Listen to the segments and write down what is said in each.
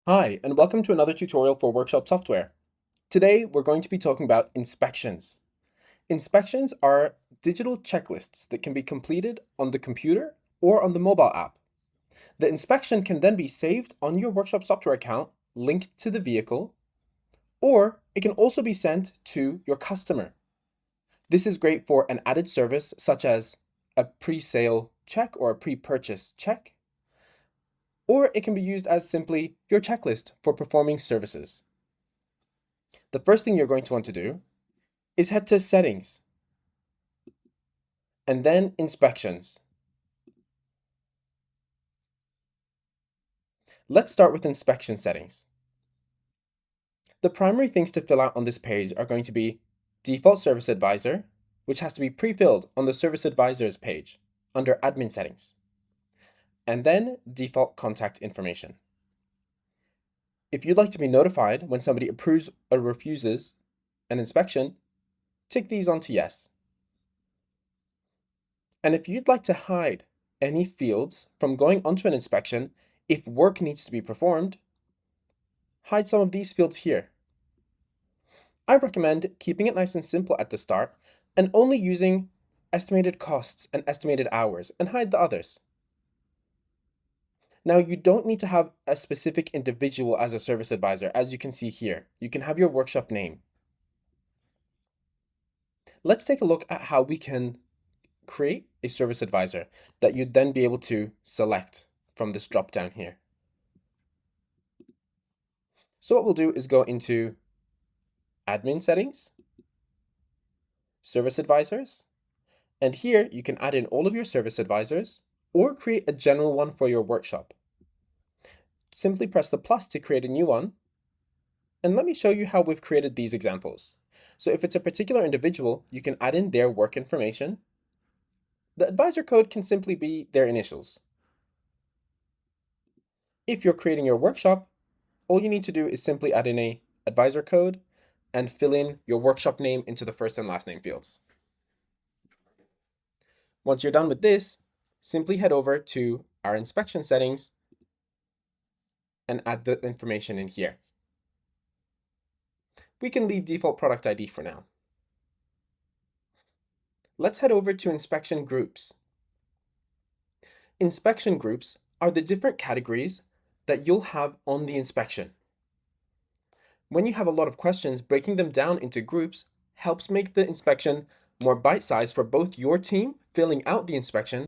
Hi, and welcome to another tutorial for Workshop Software. Today, we're going to be talking about inspections. Inspections are digital checklists that can be completed on the computer or on the mobile app. The inspection can then be saved on your Workshop Software account, linked to the vehicle, or it can also be sent to your customer. This is great for an added service such as a pre-sale check or a pre-purchase check, or it can be used as simply your checklist for performing services. The first thing you're going to want to do is head to Settings and then Inspections. Let's start with inspection settings. The primary things to fill out on this page are going to be Default Service Advisor, which has to be pre-filled on the Service Advisors page under Admin Settings, and then Default Contact Information. If you'd like to be notified when somebody approves or refuses an inspection, tick these onto Yes. And if you'd like to hide any fields from going onto an inspection if work needs to be performed, hide some of these fields here. I recommend keeping it nice and simple at the start and only using estimated costs and estimated hours and hide the others. Now, you don't need to have a specific individual as a service advisor, as you can see here. You can have your workshop name. Let's take a look at how we can create a service advisor that you'd then be able to select from this drop down here. So what we'll do is go into Admin Settings, Service Advisors, and here you can add in all of your service advisors or create a general one for your workshop. Simply press the plus to create a new one, and let me show you how we've created these examples. So if it's a particular individual, you can add in their work information. The advisor code can simply be their initials. If you're creating your workshop, all you need to do is simply add in a advisor code and fill in your workshop name into the first and last name fields. Once you're done with this, simply head over to our inspection settings and add the information in here. We can leave default product ID for now. Let's head over to inspection groups. Inspection groups are the different categories that you'll have on the inspection. When you have a lot of questions, breaking them down into groups helps make the inspection more bite-sized for both your team filling out the inspection,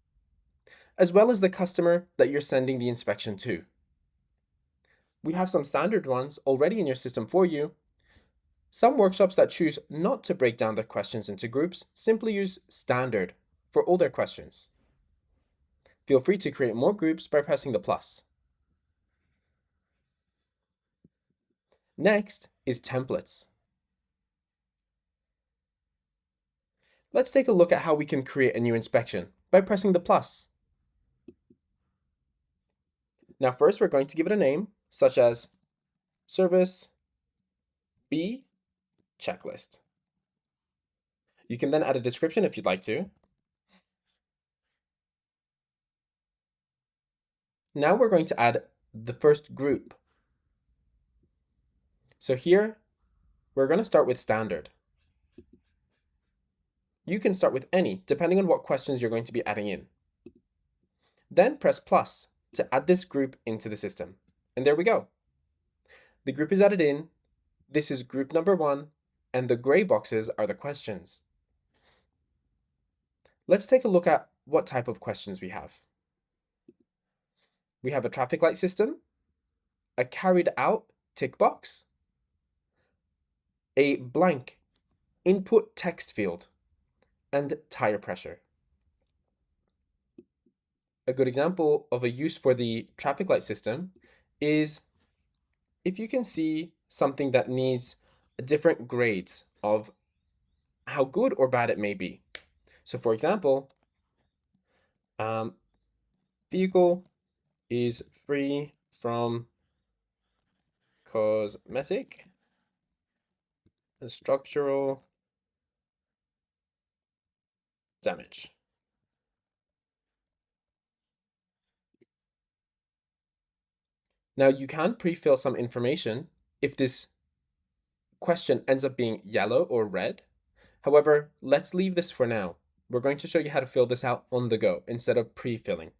as well as the customer that you're sending the inspection to. We have some standard ones already in your system for you. Some workshops that choose not to break down their questions into groups simply use standard for all their questions. Feel free to create more groups by pressing the plus. Next is templates. Let's take a look at how we can create a new inspection by pressing the plus. Now first we're going to give it a name, such as Service B Checklist. You can then add a description if you'd like to. Now we're going to add the first group. So here, we're going to start with standard. You can start with any, depending on what questions you're going to be adding in. Then press plus to add this group into the system. And there we go. The group is added in. This is group number 1, and the gray boxes are the questions. Let's take a look at what type of questions we have. We have a traffic light system, a carried out tick box, a blank input text field, and tire pressure. A good example of a use for the traffic light system is if you can see something that needs different grades of how good or bad it may be. So for example, vehicle is free from cosmetic and structural damage. Now you can pre-fill some information if this question ends up being yellow or red. However, let's leave this for now. We're going to show you how to fill this out on the go instead of pre-filling.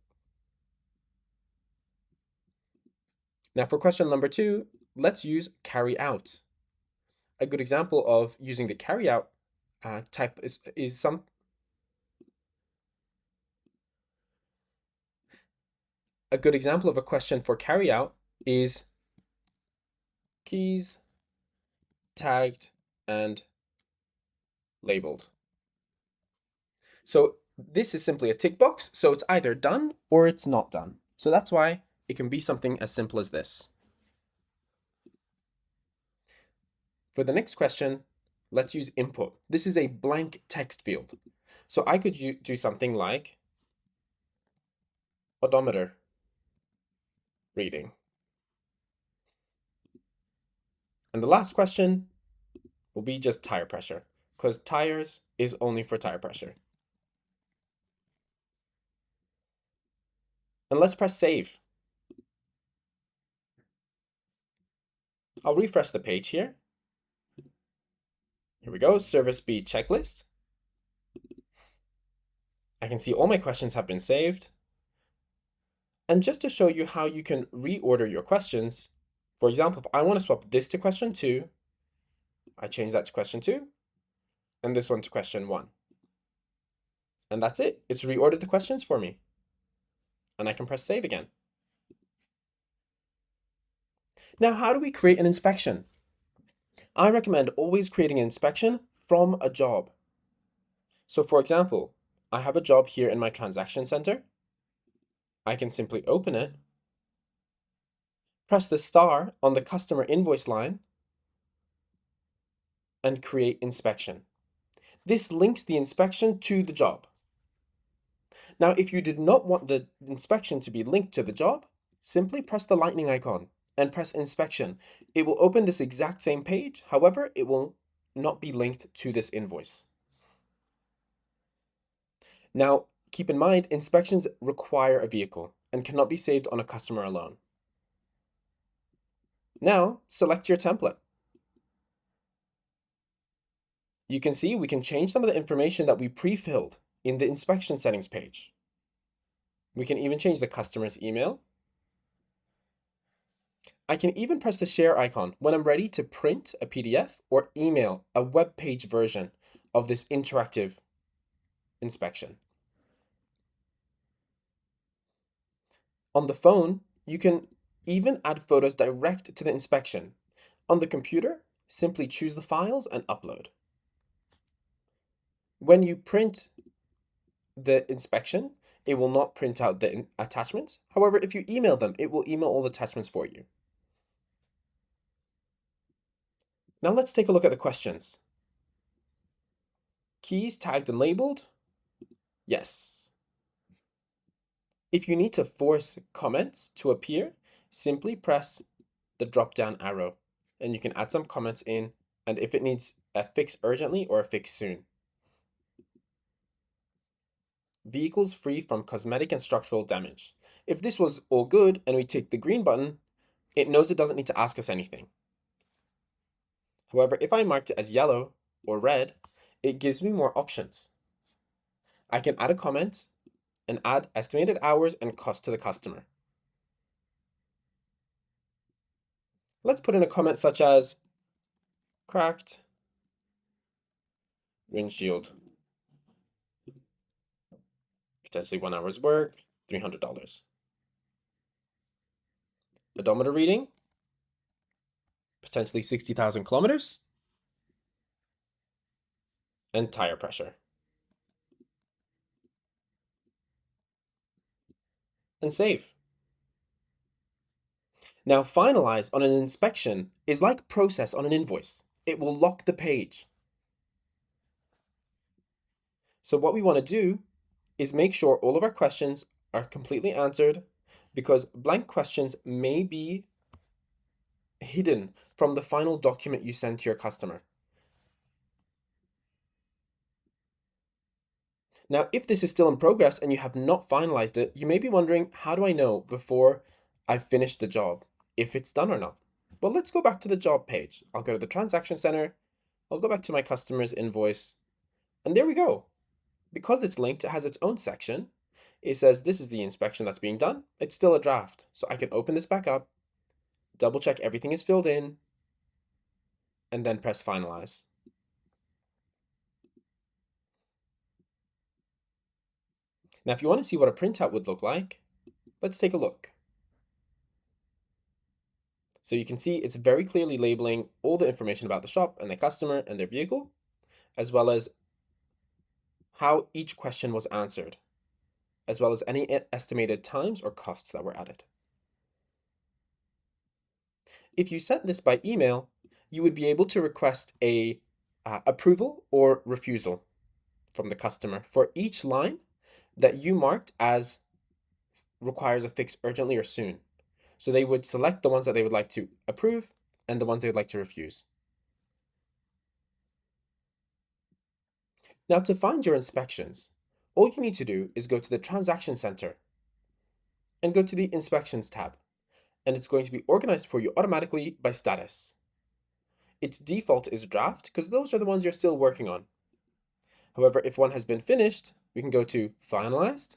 Now for question number 2, let's use carry out. A good example of using the carry out type is a good example of a question for carry out is keys tagged and labeled. So this is simply a tick box, so it's either done or it's not done. So that's why it can be something as simple as this. For the next question, let's use input. This is a blank text field. So I could do something like odometer reading. And the last question will be just tire pressure, because tires is only for tire pressure. And let's press save. I'll refresh the page here. Here we go, service speed checklist. I can see all my questions have been saved. And just to show you how you can reorder your questions, for example, if I want to swap this to question 2, I change that to question 2, and this one to question 1. And that's it. It's reordered the questions for me. And I can press save again. Now, how do we create an inspection? I recommend always creating an inspection from a job. So for example, I have a job here in my transaction center. I can simply open it, press the star on the customer invoice line, and create inspection. This links the inspection to the job. Now, if you did not want the inspection to be linked to the job, simply press the lightning icon and press inspection. It will open this exact same page. However, it will not be linked to this invoice. Now, keep in mind, inspections require a vehicle and cannot be saved on a customer alone. Now, select your template. You can see we can change some of the information that we pre-filled in the inspection settings page. We can even change the customer's email. I can even press the share icon when I'm ready to print a PDF or email a web page version of this interactive inspection. On the phone, you can even add photos direct to the inspection. On the computer, simply choose the files and upload. When you print the inspection, it will not print out the attachments. However, if you email them, it will email all the attachments for you. Now let's take a look at the questions. Keys tagged and labeled? Yes. If you need to force comments to appear, simply press the drop-down arrow and you can add some comments in, and if it needs a fix urgently or a fix soon. Vehicles free from cosmetic and structural damage. If this was all good and we tick the green button, it knows it doesn't need to ask us anything. However, if I marked it as yellow or red, it gives me more options. I can add a comment and add estimated hours and cost to the customer. Let's put in a comment such as cracked windshield. Potentially 1 hour's work, $300. Odometer reading, potentially 60,000 kilometers. And tire pressure. And save. Now, finalize on an inspection is like process on an invoice. It will lock the page. So what we want to do is make sure all of our questions are completely answered, because blank questions may be hidden from the final document you send to your customer. Now, if this is still in progress and you have not finalized it, you may be wondering, how do I know before I've finished the job? if it's done or not. Well, let's go back to the job page. I'll go to the transaction center. I'll go back to my customer's invoice. And there we go. Because it's linked, it has its own section. It says this is the inspection that's being done. It's still a draft. So I can open this back up, double check everything is filled in, and then press finalize. Now, if you want to see what a printout would look like, let's take a look. So you can see it's very clearly labeling all the information about the shop and the customer and their vehicle, as well as how each question was answered, as well as any estimated times or costs that were added. If you sent this by email, you would be able to request a approval or refusal from the customer for each line that you marked as requires a fix urgently or soon. So they would select the ones that they would like to approve and the ones they would like to refuse. Now, to find your inspections, all you need to do is go to the Transaction Center and go to the Inspections tab, and it's going to be organized for you automatically by status. Its default is draft because those are the ones you're still working on. However, if one has been finished, we can go to finalized.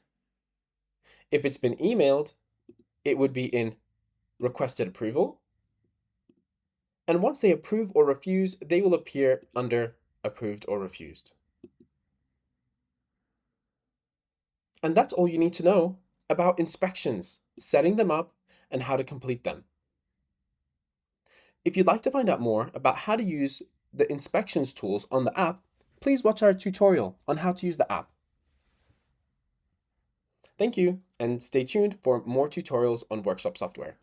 If it's been emailed, it would be in requested approval. And once they approve or refuse, they will appear under approved or refused. And that's all you need to know about inspections, setting them up, and how to complete them. If you'd like to find out more about how to use the inspections tools on the app, please watch our tutorial on how to use the app. Thank you, and stay tuned for more tutorials on Workshop software.